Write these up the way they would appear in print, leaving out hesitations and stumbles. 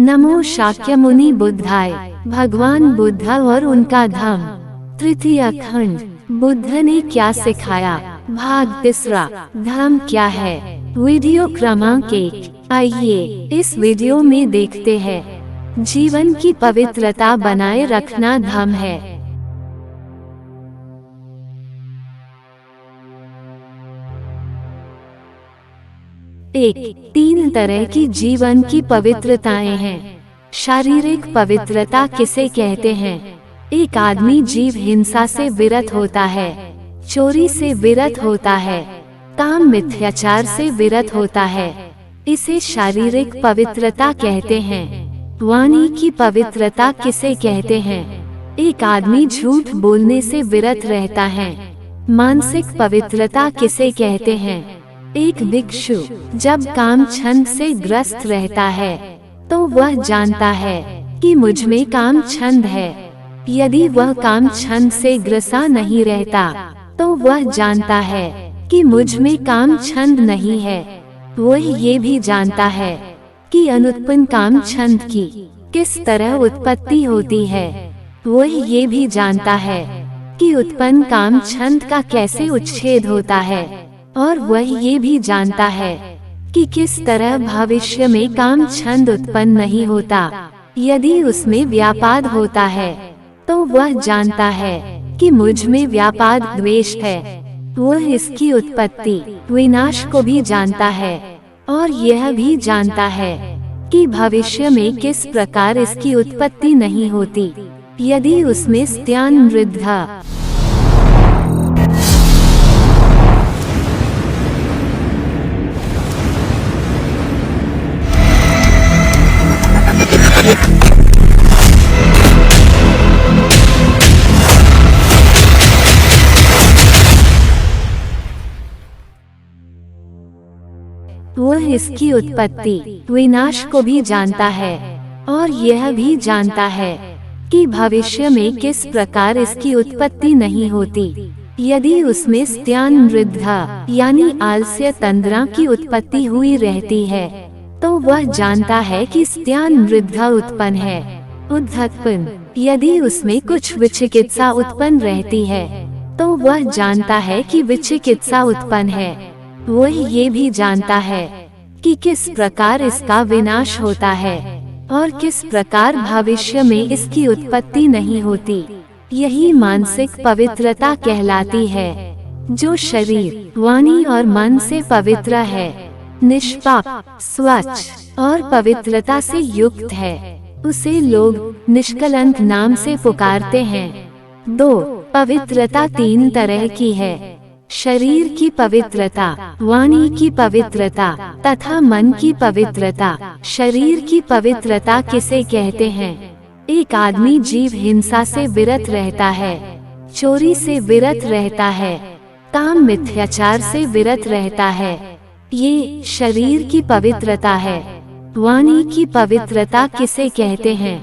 नमो शाक्यमुनि बुद्धाय। भगवान बुद्ध और उनका धम्म। तृतीय खंड। बुद्ध ने क्या सिखाया, भाग तीसरा। धम्म क्या है। वीडियो क्रमांक 1। आइए इस वीडियो में देखते हैं। जीवन की पवित्रता बनाए रखना धम्म है। एक, 3 तरह की जीवन की पवित्रताएं हैं। शारीरिक पवित्रता किसे कहते हैं। एक आदमी जीव हिंसा से विरत होता है, चोरी से विरत होता है, काम मिथ्याचार से विरत होता है, इसे शारीरिक पवित्रता कहते हैं। वाणी की पवित्रता किसे कहते हैं। एक आदमी झूठ बोलने से विरत रहता है। मानसिक पवित्रता किसे कहते हैं। एक भिक्षु जब काम छंद से ग्रस्त रहता है तो वह जानता है कि मुझ में काम छंद है। यदि वह काम छंद से ग्रसा नहीं रहता तो वह जानता है कि मुझ में काम छंद नहीं है। वह ये भी जानता है कि अनुत्पन्न काम छंद की किस तरह उत्पत्ति होती है। वह ये भी जानता है कि उत्पन्न काम छंद का कैसे उच्छेद होता है, और वह ये भी जानता है कि किस तरह भविष्य में काम छंद उत्पन्न नहीं होता। यदि उसमें व्यापाद होता है तो वह जानता है कि मुझ में व्यापाद द्वेष है। वह इसकी उत्पत्ति विनाश को भी जानता है, और यह भी जानता है कि भविष्य में किस प्रकार इसकी उत्पत्ति नहीं होती यदि उसमें स्त्यान वृद्धा। वह इसकी उत्पत्ति विनाश को भी जानता है, और यह भी जानता है कि भविष्य में किस प्रकार इसकी उत्पत्ति नहीं होती यदि उसमें स्त्यान वृद्धा यानी आलस्य तंद्रा की उत्पत्ति हुई रहती है। तो वह जानता है कि स्त्यान वृद्धा उत्पन्न है। उद्धत्पन यदि उसमें कुछ विचिकित्सा उत्पन्न रहती है तो वह जानता है कि विचिकित्सा उत्पन्न है। वह ये भी जानता है कि किस प्रकार इसका विनाश होता है और किस प्रकार भविष्य में इसकी उत्पत्ति नहीं होती। यही मानसिक पवित्रता कहलाती है। जो शरीर, वाणी और मन से पवित्र है, निष्पाप, स्वच्छ और पवित्रता से युक्त है, उसे लोग निष्कलंक नाम से पुकारते हैं। 2. पवित्रता 3 तरह की है। शरीर की पवित्रता, वाणी की पवित्रता तथा मन की पवित्रता। शरीर की पवित्रता किसे कहते हैं। एक आदमी जीव हिंसा से विरत रहता है, चोरी से विरत रहता है, काम मिथ्याचार से विरत रहता है, ये शरीर की पवित्रता है। वाणी की पवित्रता किसे कहते हैं।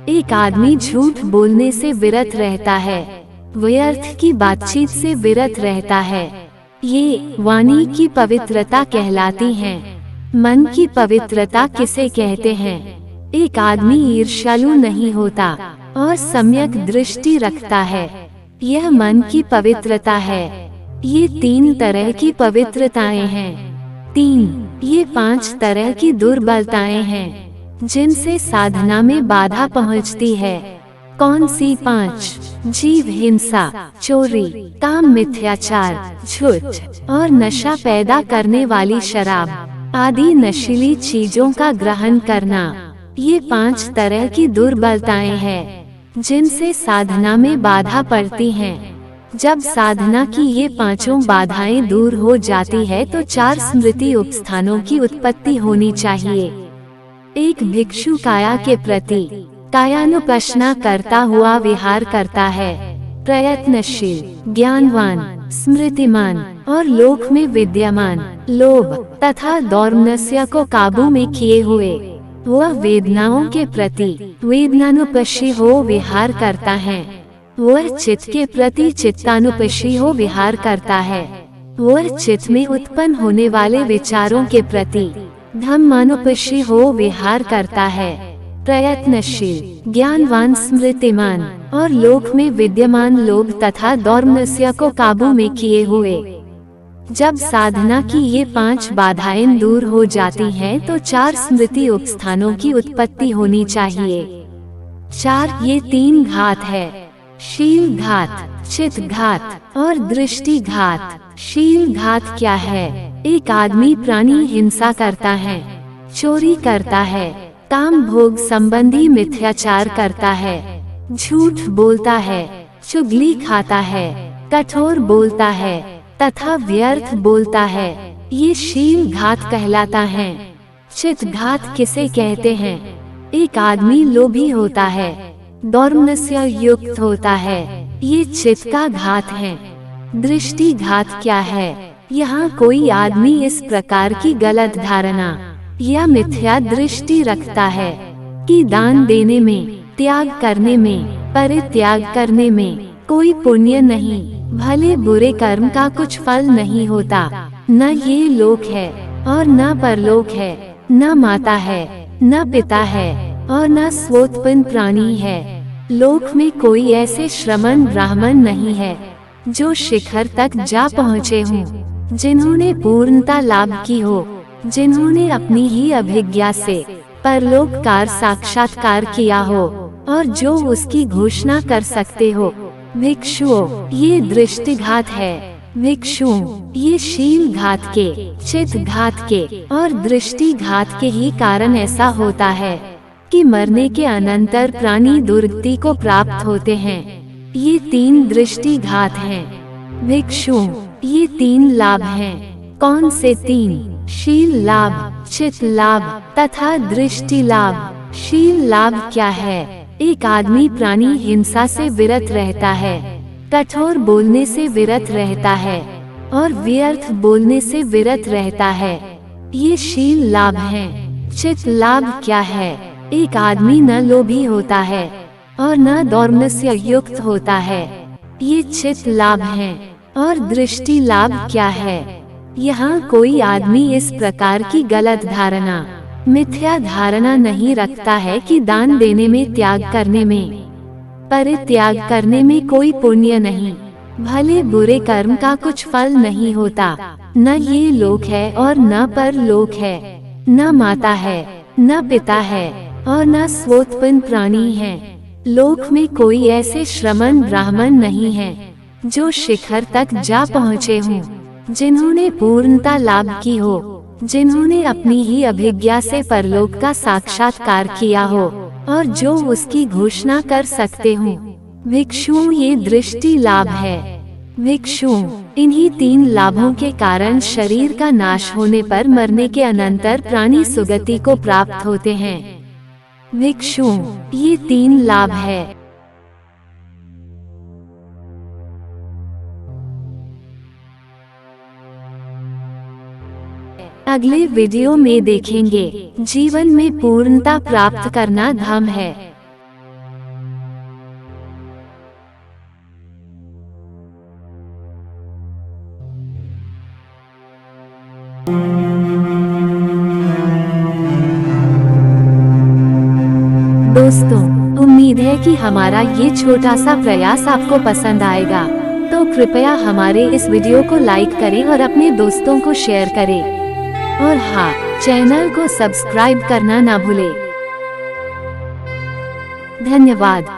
एक आदमी झूठ बोलने से विरत रहता है, व्यर्थ की बातचीत से विरत रहता है, ये वाणी की पवित्रता कहलाती हैं। मन की पवित्रता किसे कहते हैं। एक आदमी ईर्ष्यालु नहीं होता और सम्यक दृष्टि रखता है, यह मन की पवित्रता है। ये 3 तरह की पवित्रताएं हैं। 3. ये 5 तरह की दुर्बलताएं हैं जिनसे साधना में बाधा पहुंचती है। कौन सी 5? जीव हिंसा, चोरी, काम मिथ्याचार, झूठ और नशा पैदा करने वाली शराब आदि नशीली चीजों का ग्रहण करना। ये 5 तरह की दुर्बलताएं हैं जिनसे साधना में बाधा पड़ती हैं। जब साधना की ये 5 बाधाएं दूर हो जाती है तो 4 स्मृति उपस्थानों की उत्पत्ति होनी चाहिए। एक भिक्षु काया के प्रति कायानुपश्ना करता हुआ विहार करता है, प्रयत्नशील, ज्ञानवान, स्मृतिमान और लोक में विद्यमान, लोभ तथा दौर्मनस्य को काबू में किए हुए। वह वेदनाओं के प्रति वेदनानुपशी हो विहार करता है। वह चित्त के प्रति चित्तानुपशी हो विहार करता है। वह चित्त में उत्पन्न होने वाले विचारों के प्रति धम्मानुपशी हो विहार करता है। प्रयत्नशील, ज्ञानवान, स्मृतिमान और लोक में विद्यमान लोभ तथा दौर्मस्य को काबू में किए हुए। जब साधना की ये 5 बाधाएं दूर हो जाती हैं तो 4 स्मृति उपस्थानों की उत्पत्ति होनी चाहिए। 4 ये 3 घात है, शील घात, चित घात और दृष्टि घात। शील घात क्या है? एक आदमी प्राणी हिंसा करता है, चोरी करता है, काम भोग संबंधी मिथ्याचार करता है, झूठ बोलता है, चुगली खाता है, कठोर बोलता है तथा व्यर्थ बोलता है। ये शील घात कहलाता है। चित घात किसे कहते हैं? एक आदमी लोभी होता है, दौर्मस्य युक्त होता है, ये चित का घात है। दृष्टि घात क्या है? यहाँ कोई आदमी इस प्रकार की गलत धारणा या मिथ्या दृष्टि रखता है कि दान देने में, त्याग करने में, परित्याग करने में कोई पुण्य नहीं, भले बुरे कर्म का कुछ फल नहीं होता। न ये लोक है और न परलोक है, न माता है, न पिता है और न स्वोत्पन्न प्राणी है। लोक में कोई ऐसे श्रमण ब्राह्मण नहीं है जो शिखर तक जा पहुँचे हों, जिन्होंने पूर्णता लाभ की हो, जिन्होंने अपनी ही अभिज्ञा से परलोक का साक्षात्कार किया हो और जो उसकी घोषणा कर सकते हो। भिक्षुओं, ये दृष्टिघात है। भिक्षुओं, ये शील घात के, चित घात के और दृष्टि घात के ही कारण ऐसा होता है कि मरने के अनंतर प्राणी दुर्गति को प्राप्त होते हैं। ये 3 दृष्टि घात हैं। भिक्षुओं, ये 3 लाभ हैं। कौन से 3? शील लाभ, चित लाभ तथा दृष्टि लाभ। शील लाभ क्या है? एक आदमी प्राणी हिंसा से विरत रहता है, कठोर बोलने से विरत रहता है और व्यर्थ बोलने से विरत रहता है। ये शील लाभ हैं। चित लाभ क्या है? एक आदमी न लोभी होता है और न दौर्मस्य युक्त होता है, ये चित लाभ हैं। और दृष्टि लाभ क्या है? यहाँ कोई आदमी इस प्रकार की गलत धारणा, मिथ्या धारणा नहीं रखता है कि दान देने में, त्याग करने में, परित्याग करने में कोई पुण्य नहीं, भले बुरे कर्म का कुछ फल नहीं होता। न ये लोक है और न परलोक है, न माता है, न पिता है और न स्वोत्पन्न प्राणी है। लोक में कोई ऐसे श्रमण ब्राह्मण नहीं है जो शिखर तक जा पहुँचे हों, जिन्होंने पूर्णता लाभ की हो, जिन्होंने अपनी ही अभिज्ञा से परलोक का साक्षात्कार किया हो और जो उसकी घोषणा कर सकते हों। भिक्षुओं, ये दृष्टि लाभ है। भिक्षुओं, इन्हीं 3 लाभों के कारण शरीर का नाश होने पर मरने के अनंतर प्राणी सुगति को प्राप्त होते हैं। भिक्षुओं, ये 3 लाभ है। अगले वीडियो में देखेंगे जीवन में पूर्णता प्राप्त करना धर्म है। दोस्तों, उम्मीद है कि हमारा ये छोटा सा प्रयास आपको पसंद आएगा, तो कृपया हमारे इस वीडियो को लाइक करें और अपने दोस्तों को शेयर करें। और हाँ, चैनल को सब्सक्राइब करना ना भूलें। धन्यवाद।